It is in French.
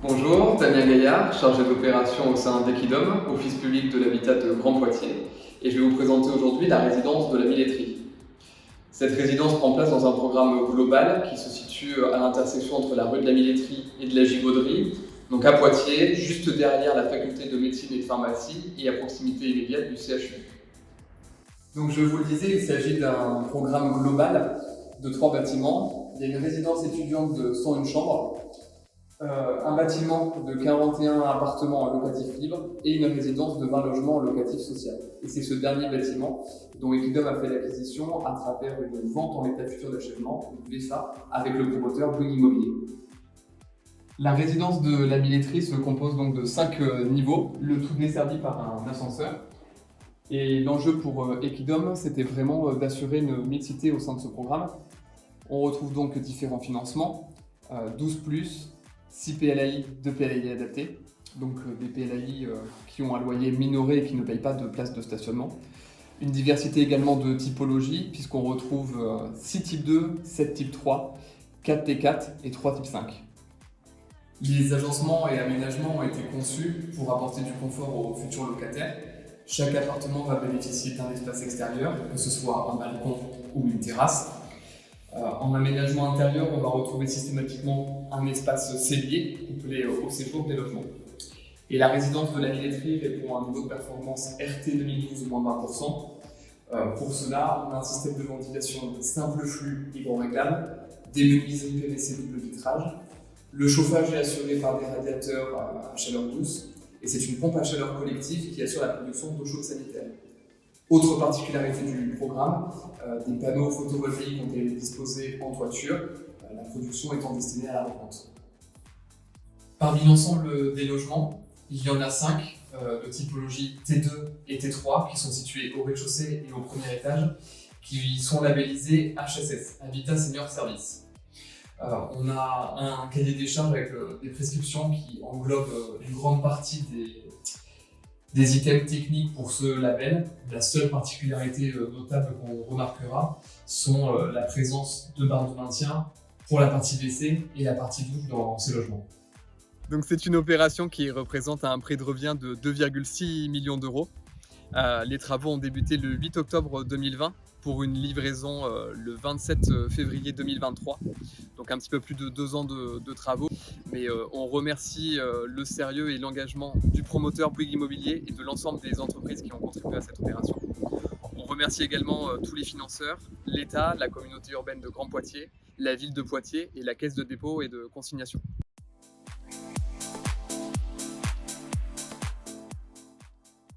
Bonjour, Damien Gaillard, chargé d'opération au sein d'Equidom, office public de l'habitat de Grand Poitiers, et je vais vous présenter aujourd'hui la résidence de la Milletterie. Cette résidence prend place dans un programme global qui se situe à l'intersection entre la rue de la Milletterie et de la Gibauderie, donc à Poitiers, juste derrière la faculté de médecine et de pharmacie et à proximité immédiate du CHU. Donc je vous le disais, il s'agit d'un programme global de 3 bâtiments. Il y a une résidence étudiante de 101 chambres, un bâtiment de 41 appartements locatifs libres et une résidence de 20 logements locatifs sociaux. Et c'est ce dernier bâtiment dont Equidom a fait l'acquisition à travers une vente en état futur d'achèvement, une VEFA, avec le promoteur Bouygues Immobilier. La résidence de la Milletterie se compose donc de 5 niveaux, le tout desservi par un ascenseur. Et l'enjeu pour Equidom, c'était vraiment d'assurer une mixité au sein de ce programme. On retrouve donc différents financements, 12+, 6 PLAI, 2 PLAI adaptés, donc des PLAI qui ont un loyer minoré et qui ne payent pas de place de stationnement. Une diversité également de typologies, puisqu'on retrouve 6 types 2, 7 types 3, 4 T4 et 3 types 5. Les agencements et aménagements ont été conçus pour apporter du confort aux futurs locataires. Chaque appartement va bénéficier d'un espace extérieur, que ce soit un balcon ou une terrasse. En aménagement intérieur, on va retrouver systématiquement un espace cellier couplé au séjour des logements. Et la résidence de la Milletterie répond à un niveau de performance RT 2012 moins 20%. Pour cela, on a un système de ventilation simple flux hydro-réglable, des menuiseries PVC double vitrage. Le chauffage est assuré par des radiateurs à chaleur douce et c'est une pompe à chaleur collective qui assure la production d'eau chaude sanitaire. Autre particularité du programme, des panneaux photovoltaïques ont été disposés en toiture, la production étant destinée à la revente. Parmi l'ensemble des logements, il y en a 5 de typologie T2 et T3 qui sont situés au rez-de-chaussée et au premier étage, qui sont labellisés HSS, Habitat Senior Service. On a un cahier des charges avec des prescriptions qui englobent une grande partie des items techniques pour ce label. La seule particularité notable qu'on remarquera sont la présence de barres de maintien pour la partie WC et la partie douche dans ces logements. Donc c'est une opération qui représente un prix de revient de 2,6 millions d'euros. Les travaux ont débuté le 8 octobre 2020 pour une livraison le 27 février 2023. Donc un petit peu plus de 2 ans de travaux. Mais on remercie le sérieux et l'engagement du promoteur Bouygues Immobilier et de l'ensemble des entreprises qui ont contribué à cette opération. On remercie également tous les financeurs, l'État, la communauté urbaine de Grand Poitiers, la ville de Poitiers et la Caisse de dépôt et de consignation.